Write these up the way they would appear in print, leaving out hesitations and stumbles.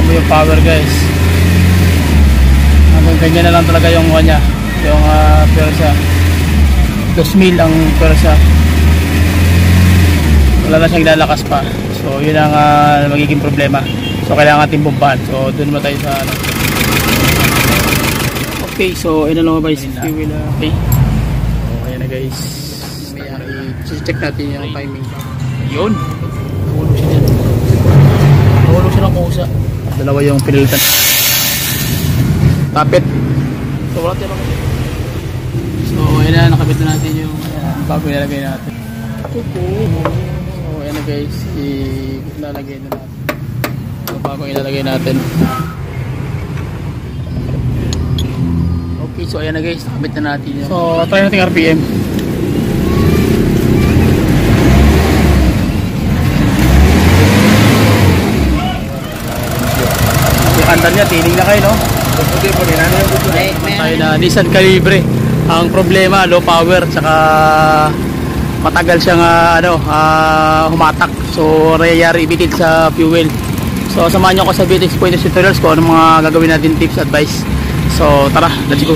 kita mo yung power guys. Hanggang ganyan na lang talaga yung kanya, yung pwersa. 2,000 ang pwersa. Wala na siyang lalakas pa. So yun ang magiging problema. So kailangan natin bombahan. So doon naman tayo sa ano. Okay, so ina lang ba yung fuel? Okay. So ayan na guys. I-check natin yung timing. Yun. Nahulog siya dyan. Nahulog siya ng kusa. Dalawa yung pinilitan. Tapit. So wala tayo lang. So ayan na, nakabit na natin yung bago ilalagay natin. So ayan na guys, ilalagay na natin. So bago ilalagay natin. Okay, so ayan na guys, nakabit na natin yung... So try natin RPM. Yung andar niya, tining na kayo, no? Tayo na Nissan Calibre. Ang problema, low power, tsaka matagal siyang humatak. So nangyayari ibitid sa fuel. So samahan nyo ako sa BTX Pointers Tutorials kung anong mga gagawin natin, tips, advice. So tara, let's go.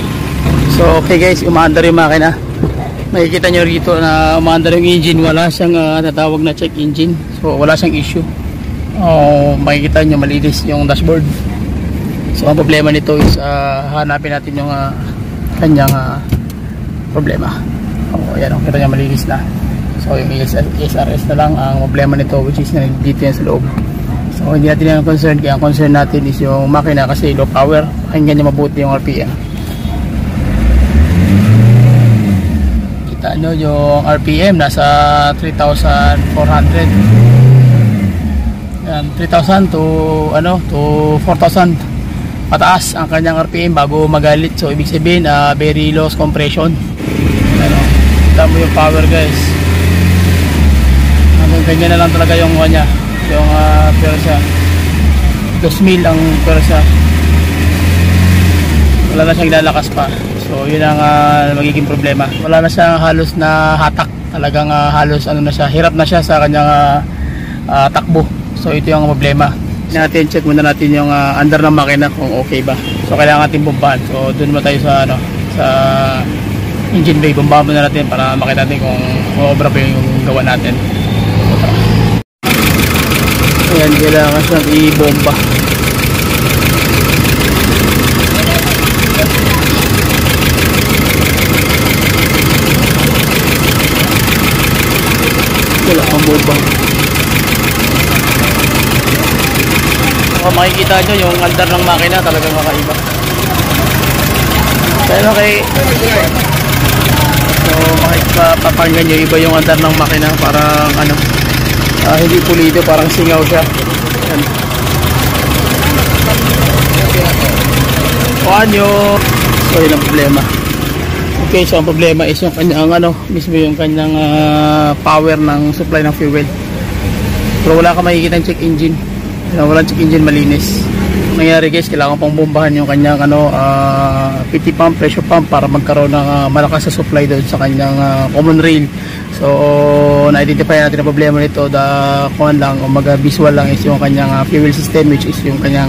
So okay guys, umaandar yung makina. Makikita nyo rito na umaandar yung engine. Wala siyang natawag na check engine. So wala siyang issue. Makikita nyo malinis yung dashboard. So ang problema nito is hanapin natin yung kanyang problema. Ayan, kita nyo malinis na. So yung SRS na lang ang problema nito, which is dito yan sa loob. So hindi natin yung concern. Kaya ang concern natin is yung makina kasi low power. Pakinggan nyo mabuti yung RPM. Kita nyo yung RPM nasa 3,400. Yan, 3,000 to 4,000 pataas ang kanyang RPM bago magalit. So ibig sabihin very low compression. Kita mo yung power guys. Hanggang ganyan na lang talaga yung kanya, yung pwersa. 2,000 ang pwersa. Wala na siyang lalakas pa. So yun ang magiging problema. Wala na siyang halos na hatak. Talagang halos na siya, hirap na siya sa kanyang takbo. So ito yung problema. Check muna natin yung under ng makina kung okay ba. So kailangan natin bombahan. So doon naman tayo sa sa engine bay. Bombahan muna natin para makita natin kung obra pa yung gawa natin. Ayan, kailangan siyang i-bomba. Wala kang bomba. Makikita nyo yung andar ng makina, talagang makaiba. Pero so makikapapanggan nyo iba yung andar ng makina. Parang hindi pulido, parang singaw siya. Yan. Kuhaan nyo. So yun ang problema. Okay, so ang problema is yung kanyang mismo yung kanyang power ng supply ng fuel. Pero wala ka makikita check engine. Walang check engine, malinis. Nangyari guys, kailangan pang bombahan yung kanyang PT pump, pressure pump para magkaroon ng malakas sa supply doon sa kanyang common rail. So na-identify natin ang problema nito. Visual lang is yung kanyang fuel system, which is yung kanyang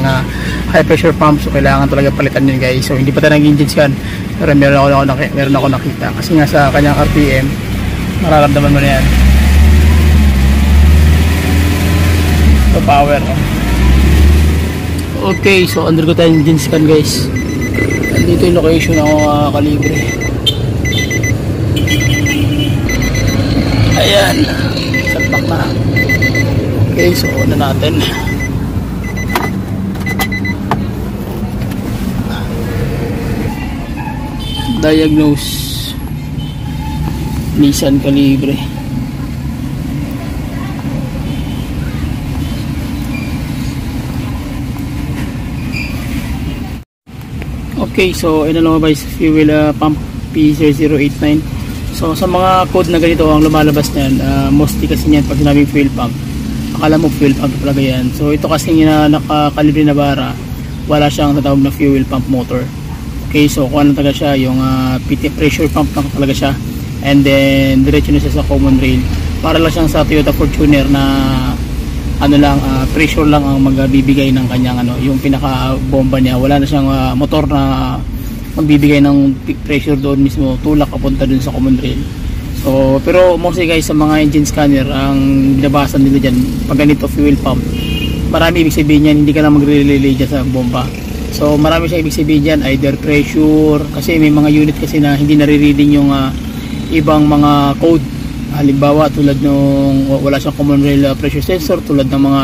high pressure pump. So kailangan talaga palitan yun guys. So hindi pa tayo nag-engine scan, pero meron ako nakita kasi nga sa kanyang RPM mararamdaman mo na yan. So power. Okay, so undergo tayo ng engine scan guys. Dito yung location ng Calibre. Ayan, salpak na. Okay, so na natin. Diagnose Nissan Calibre. Okay, so lumabas fuel pump P0089. So sa mga code na ganito ang lumalabas niyan, mostly kasi niyan pag sinabing fuel pump, akala mo fuel pump talaga yan. So ito kasi nakakalibre na bara, wala siyang tatawag na fuel pump motor. Okay, so kung ano talaga siya, yung PT pressure pump na talaga siya. And then diretso na siya sa common rail. Para lang siyang sa Toyota Fortuner na ano lang, pressure lang ang magbibigay ng kanyang ano, yung pinaka bomba niya. Wala na siyang motor na magbibigay ng pressure doon mismo, tulak papunta dun sa common rail. So pero mostly guys, sa mga engine scanner, ang binabasan nila dyan pag ganito fuel pump, marami ibig sabihin yan, hindi ka na magre-relay dyan sa bomba. So marami siya ibig sabihin dyan, either pressure, kasi may mga unit kasi na hindi nare-reading yung ibang mga code. Halimbawa tulad nung wala siyang common rail pressure sensor, tulad ng mga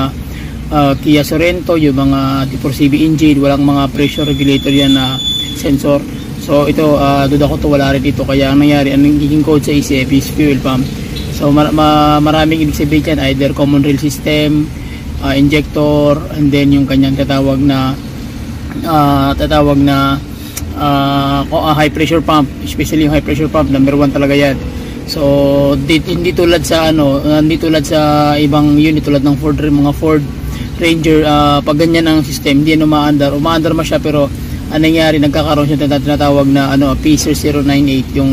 Kia Sorento, yung mga T4CB engine, walang mga pressure regulator yan na sensor. So ito, duda ko to wala rin dito, kaya ang nangyari, ang nagiging code sa ECF is fuel pump. So maraming ibig sabihin dyan, either common rail system, injector, and then yung kanyang tatawag na high pressure pump, especially yung high pressure pump, number 1 talaga yan. So hindi tulad sa hindi tulad sa ibang unit tulad ng mga Ford Ranger, pag ganyan ang system, hindi umaandar man siya, pero anong nangyari, nagkakaroon siya tinatawag na Pacer 098, yung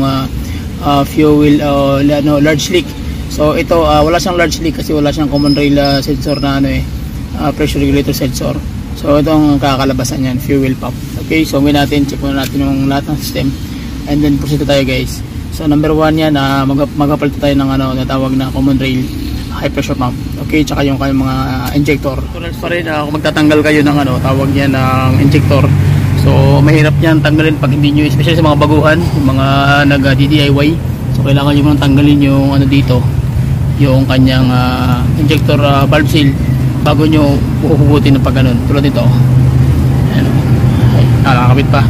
fuel large leak. So ito, wala siyang large leak kasi wala siyang common rail sensor na pressure regulator sensor. So ito ang kakalabasan niyan, fuel pump. Okay, so gawin natin, check muna natin yung lahat ng system, and then proceed tayo guys. So number 1 yan, magapalit tayo ng natawag na common rail high pressure pump. Okay, tsaka yung kayong mga injector. Tulad pa rin, kung magtatanggal kayo ng tawag niya ng injector, so mahirap yan tanggalin pag hindi nyo, especially sa mga baguhan, yung mga nag-DIY. So kailangan nyo muna tanggalin yung dito, yung kanyang injector valve seal bago nyo huhugutin ng pag ganun. Tulad dito, ayan, ay, nakakabit pa.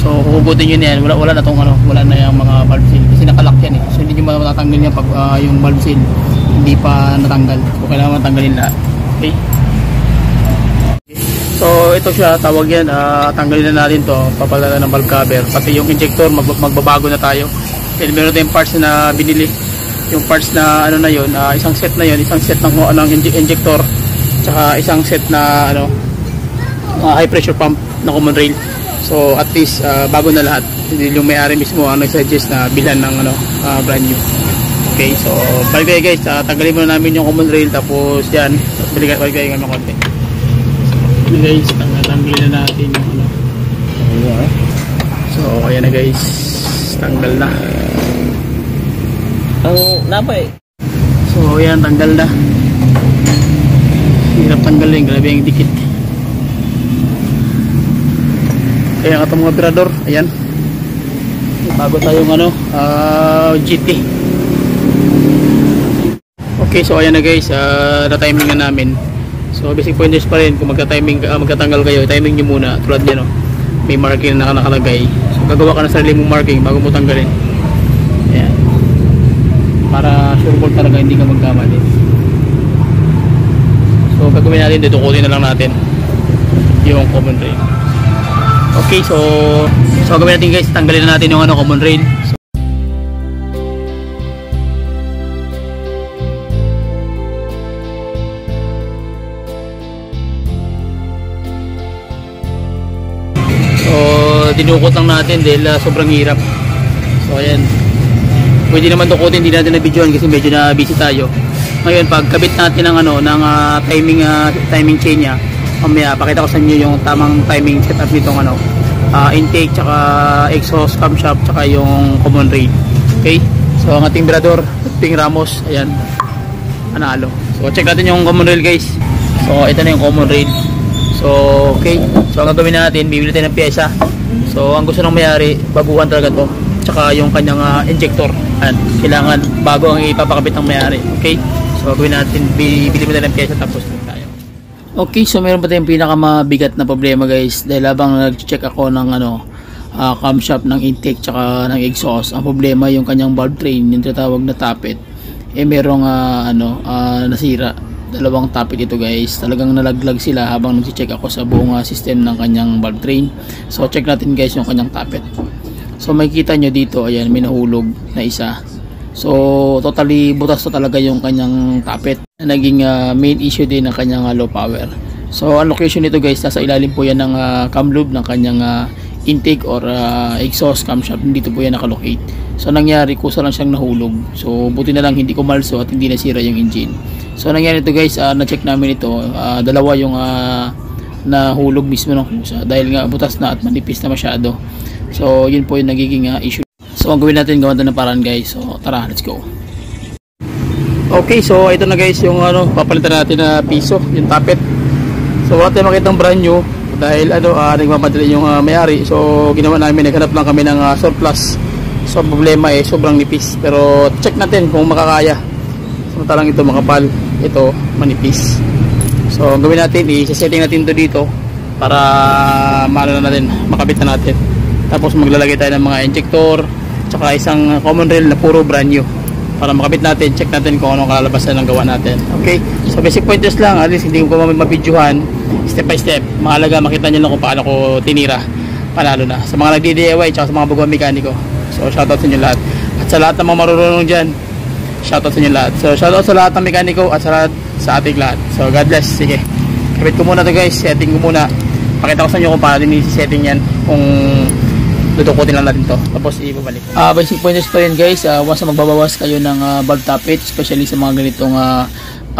So huhugutin nyo na yan, wala na tong wala na yung mga valve seal kasi nakalock yan eh. So hindi nyo matatanggal yan pag yung valve seal hindi pa natanggal. So kailangan matanggalin lahat. Okay, so ito siya, tawag yan, tanggalin na natin to, papalitan ng valve cover, pati yung injector magbabago na tayo. Then meron tayong parts na binili, yung parts na na yun, isang set na yun, isang set ng injector, tsaka isang set na high pressure pump na common rail. So at least bago na lahat. Hindi yung may-ari mismo ang nag-suggest na bilhan ng brand new. Okay, so balik tayo guys, tanggalin muna namin yung common rail, tapos yan, balik tayo ng konti. So guys, tanggalin na natin yung so ayan na guys, tanggal na ang napay. So ayan, tanggal na. Hirap tanggalin, grabe yung dikit. Kaya nga itong mga operador, ayan, bago tayong GT. Okay, so ayan na guys, na-timing na namin. So basic pointers pa rin, kung magtatanggal kayo, timing nyo muna. Tulad nyo, may marking na nakalagay. So gagawa ka na sarili mong marking bago mo tanggalin. Ayan, para sure ball talaga hindi ka magkamali. So gagawin natin, dudukutin na lang natin yung common rail. Okay, so gawin natin guys, tanggalin na natin yung common rail. So dinukot lang natin dahil sobrang hirap. So ayan, pwede naman dukutin, hindi natin na-videoan kasi medyo na busy tayo. Ngayon pag kabit natin ng timing chain niya, mamaya pakita ko sa inyo yung tamang timing setup nitong intake, tsaka exhaust, camshaft, tsaka yung common rail. Okay, so ang ating Virador Ping Ramos, ayan, panalo. So check natin yung common rail guys. So ito na yung common rail. So okay, so ang gagawin natin, bibili tayo ng pyesa. So ang gusto ng mayari, baguhan talaga to, tsaka yung kanyang injector, ayan, kailangan bago ang ipapakabit ng mayari. Okay, so gagawin natin, bibili tayo ng pyesa tapos tayo. Okay, so meron pa tayong pinakamabigat na problema guys, dahil habang nag-check ako ng camshaft ng intake tsaka ng exhaust, ang problema yung kanyang valve train, yung tinatawag na tappet, merong nasira. Dalawang tappet ito guys, talagang nalaglag sila habang nag-check ako sa buong system ng kanyang valve train. So check natin guys yung kanyang tappet. So makikita nyo dito, ayan, may nahulog na isa. So totally butas to talaga yung kanyang tappet. Naging main issue din ng kanyang low power. So ang location nito guys, nasa ilalim po yan ng cam loop ng kanyang intake or exhaust camshaft. Dito po yan nakalocate. So nangyari, kusa lang siyang nahulog. So buti na lang hindi kumalso at hindi nasira yung engine. So nangyari ito guys, na-check namin ito, dalawa yung nahulog mismo ng kusa dahil nga butas na at manipis na masyado. So yun po yung nagiging issue. So ang gawin natin, gawan ng paraan guys. So tara, let's go. Okay, so ito na guys yung papalitan natin na piso, yung tapet. So wala tayong makitang brand new dahil nagmamadali yung may-ari. So ginawa namin, naghanap lang kami ng surplus. So problema sobrang nipis, pero check natin kung makakaya. Samantalang ito makapal, ito manipis. So ang gawin natin, i-setting natin ito dito para maano na natin, makabit na natin. Tapos maglalagay tayo ng mga injector tsaka isang common rail na puro brand new para makabit natin, check natin kung anong kalalabasan ng gawa natin. Okay, so basic pointers lang, at least hindi ko mapidyohan step by step. Mahalaga makita nyo lang kung paano ko tinira, panalo na sa mga nagdi-DIY tsaka sa mga baguang mekaniko. So shoutout sa inyo lahat, at sa lahat ng mga marunong dyan, shoutout sa inyo lahat. So shoutout sa lahat ng mekaniko at sa ating lahat. So God bless. Sige, kabit ko muna to guys, setting ko muna, pakita ko sa inyo kung paano din i-setting yan, kung dudukutin lang natin to tapos ibabalik. Basic pointers to yan guys. Once na magbabawas kayo ng valve tappet, especially sa mga ganitong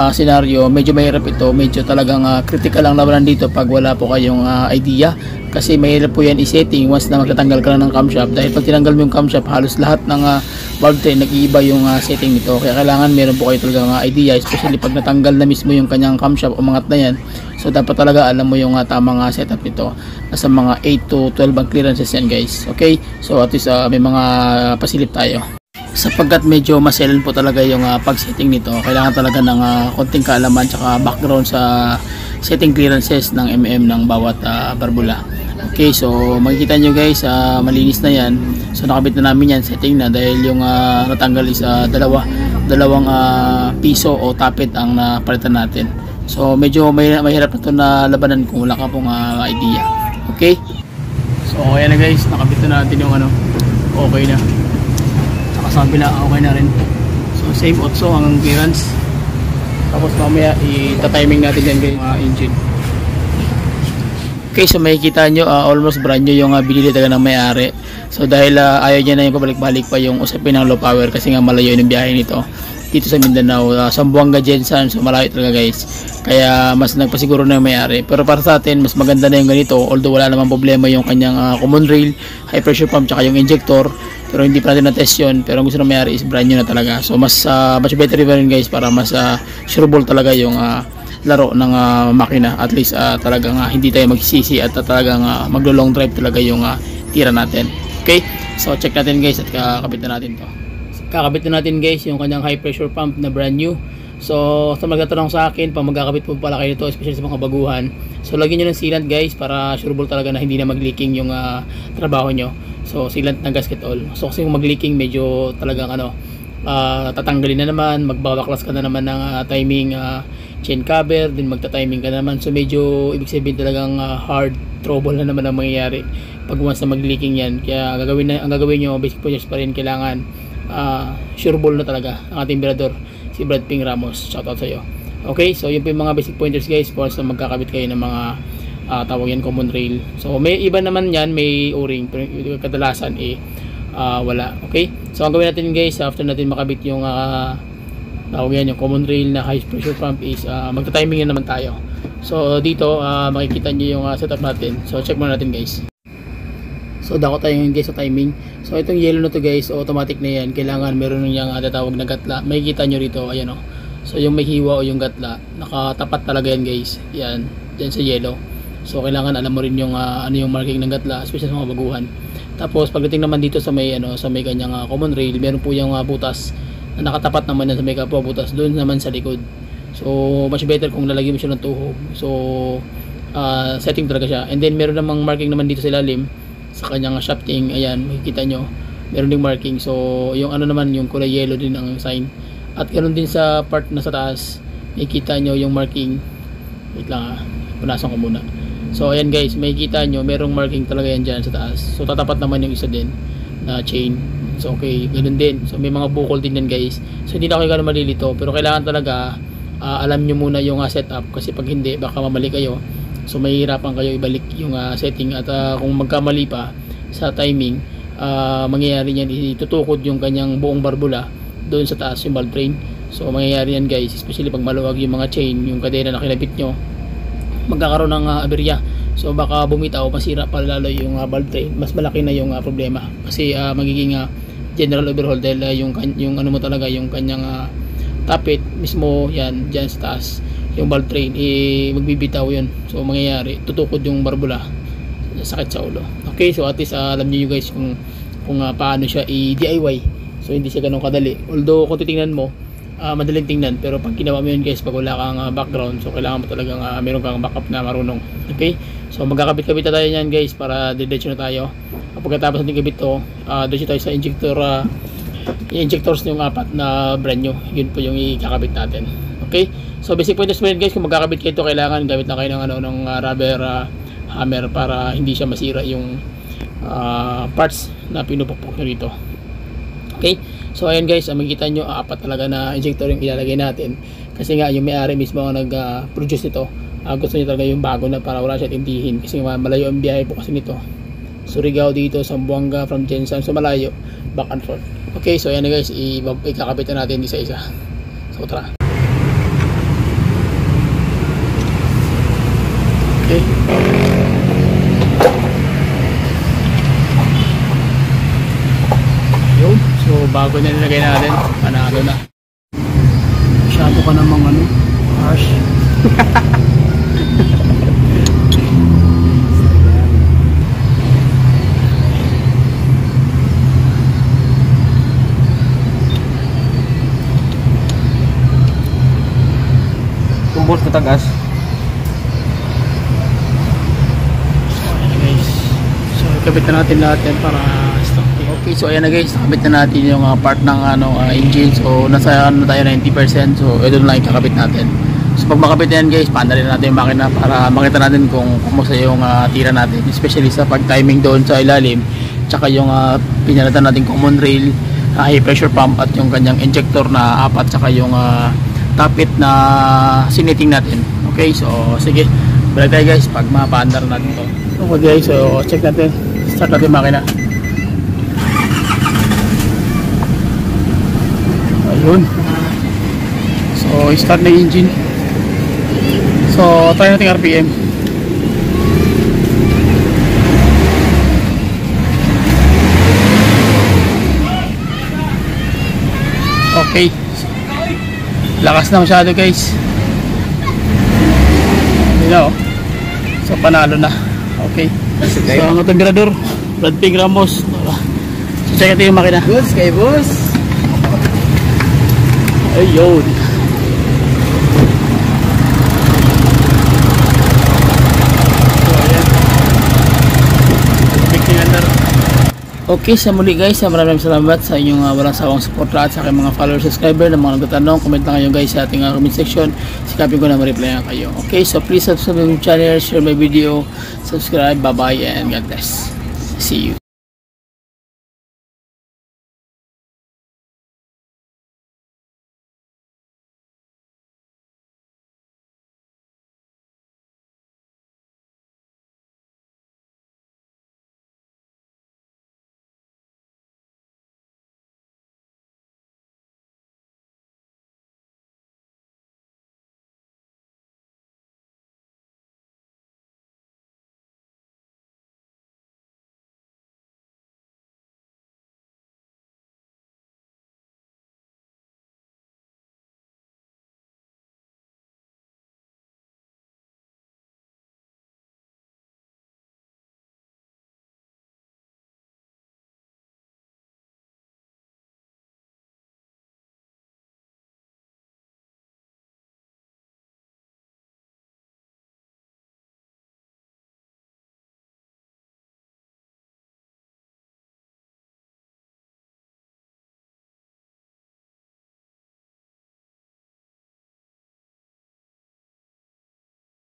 scenario, medyo mahirap ito, medyo talagang critical ang labanan dito pag wala po kayong idea, kasi mahirap po yan i-setting once na magtatanggal ka ng camshaft, dahil pag tinanggal mo yung camshaft, halos lahat ng valve train nag-iiba yung setting nito. Kaya kailangan meron po kayo talagang idea, especially pag natanggal na mismo yung kanyang camshaft, umangat na yan. So dapat talaga alam mo yung tamang setup nito. Nasa mga 8 to 12 ang clearances yan guys. Okay, so at least may mga pasilip tayo. Sapagkat medyo maselan po talaga yung pag-setting nito, kailangan talaga ng konting kaalaman tsaka background sa setting clearances ng ng bawat barbula. Okay, so makikita nyo guys, malinis na yan. So nakabit na namin yan, setting na, dahil yung natanggal is dalawang piso o tapet ang napalitan natin. So medyo mahirap na ito na labanan kung wala ka pong idea. Okay, so ayan na guys, nakabit na natin yung okay na. Sabi na okay na rin. So same 8 ang clearance. Tapos mamaya i-timing natin yan guys, engine. Okay, so makikita nyo almost brand new yung binili talaga ng may-ari. So dahil ayaw niya na yung pabalik-balik pa yung usapin ng low power, kasi nga malayo yung biyahe nito dito sa Mindanao, Zamboanga, Jensan. So malayo talaga guys, kaya mas nagpasiguro na yung may-ari. Pero para sa atin, mas maganda na yung ganito, although wala namang problema yung kanyang common rail, high pressure pump tsaka yung injector, pero hindi pa natin na-test yun. Pero ang gusto na may-ari is brand new na talaga. So mas much better rin guys, para mas sureable talaga yung laro ng makina. At least talagang hindi tayo magsisi at talagang maglo-long drive talaga yung tira natin. Okay, so check natin guys at kakabit na natin to. Kakabit na natin guys yung kanyang high pressure pump na brand new. So sa magtatanong sa akin, pag magkakabit po pala kayo nito, especially sa mga baguhan, so lagyan nyo ng sealant guys, para sureable talaga na hindi na mag-leaking yung trabaho nyo. So sealant ng gasket all. So kasi kung mag-leaking, medyo talagang tatanggalin na naman, magbabaklas ka na naman ng timing chain cover, din magta-timing ka na naman. So medyo ibig sabihin talagang hard trouble na naman ang mangyayari pag once na mag-leaking yan. Kaya ang gagawin nyo, basic pointers pa rin, kailangan sureable na talaga ang ating birador, si Brad Ping Ramos. Shoutout sa iyo. Okay, so yun po yung mga basic pointers guys, once na magkakabit kayo ng mga tawag yan common rail. So may iba naman yan, may o-ring, pero kadalasan wala. Okay, so ang gawin natin guys, after natin makabit yung tawag yan, yung common rail na high pressure pump, is magta-timing naman tayo. So dito makikita nyo yung setup natin. So check muna natin guys. So dako tayo ngayon guys sa timing. So itong yellow na to guys, automatic na yan. Kailangan meron niyang tatawag na gatla. Makikita nyo rito, ayan o. So yung may hiwa o yung gatla, nakatapat talaga yan guys. Yan, dyan sa yellow. So kailangan alam mo rin yung ano yung marking ng gatla, especially sa mga baguhan. Tapos pagdating naman dito sa may sa may kanyang common rail, meron po yung butas na nakatapat naman yan sa may kapwa butas, doon naman sa likod. So much better kung lalagyan mo siya ng tuhog. So setting talaga siya. And then meron namang marking naman dito sa ilalim sa kanyang shafting. Ayan, makikita nyo meron ding marking. So yung ano naman, yung kulay yellow din ang sign. At ganoon din sa part na sa taas, makikita nyo yung marking. Wait lang punasan ko muna. So ayan guys, makikita nyo merong marking talaga yan dyan sa taas. So tatapat naman yung isa din na chain. So okay, ganoon din. So may mga bukol din yan guys. So hindi na kayo gano'n malilito, pero kailangan talaga alam nyo muna yung setup, kasi pag hindi, baka mamali kayo. So mahihirapan kayo ibalik yung setting at kung magkamali pa sa timing, mangyayari yan, itutukod yung kanyang buong barbula doon sa taas yung valve train. So mangyayari yan guys, especially pag maluwag yung mga chain, yung kadena na kinabit nyo, magkakaroon ng aberya. So baka bumitaw, masira pa lalo yung valve train, mas malaki na yung problema kasi magiging general overhaul dahil yung ano mo talaga, yung kanyang tapit mismo yan dyan sa taas, yung valve train magbibitaw yun. So mangyayari, tutukod yung barbula, sakit sa ulo. Okay, so at least alam niyo guys kung paano siya i-DIY. So hindi siya ganun kadali, although kung titingnan mo madaling tingnan, pero pag ginawa mo yun guys, pag wala kang background, so kailangan mo talagang meron kang backup na marunong. Okay, so magkakabit-kabit na tayo yan guys para diretso na tayo. Pagkatapos natin kabit to, diretso tayo sa injector, injectors yung 4 na brand new, yun po yung ikakabit natin. Okay, so basic point is guys, kung magkakabit kayo ito, kailangan gamit na kayo ng rubber hammer para hindi siya masira yung parts na pinupukpok nyo rito. Okay, so ayan guys, makikita nyo 4 talaga na injector yung ilalagay natin kasi nga yung may-ari mismo ang nag-produce nito. Gusto niya talaga yung bago na para wala siya tindihin kasi malayo ang biyahe po kasi nito. Surigao dito, Zamboanga from Jensan, so malayo, back and forth. Okay, so ayan na guys, ikakabit na natin isa-isa. So tara. Okay, yun, so bago na nilagay natin, panalo na. Masyado ka namang harsh. Tumbos katagas. So ikabit na natin lahat yan para stop. Okay, so ayan na guys, nakabit na natin yung part ng engine. So nasa tayo 90%, so ito na lang ikakabit natin. So pag makabit na yan guys, paanda rin natin yung makina para makita natin kung kumusta yung tira natin, especially sa pag timing doon sa ilalim, tsaka yung pinalitan natin common rail, high pressure pump at yung kanyang injector na 4, tsaka yung tapit na siniting natin. Okay, so sige, balik tayo guys pag mapaandar natin to. Okay guys, so check natin, start natin makina. Ayun, so start na yung engine. So try natin RPM. Okay, lakas na masyado guys. So panalo na. Okay, so ang atong mirador, Brad Ping Ramos. So check natin yung makina. Good sky boss. Ayun, okay, sa muli guys, maraming salamat sa inyong walang sawang suporta at sa aking mga follower, subscriber na mga nagtatanong. Comment lang kayo guys sa ating comment section, sikapin ko na ma-replyan kayo. Okay, so please subscribe my channel, share my video, subscribe, bye bye and God bless. See you.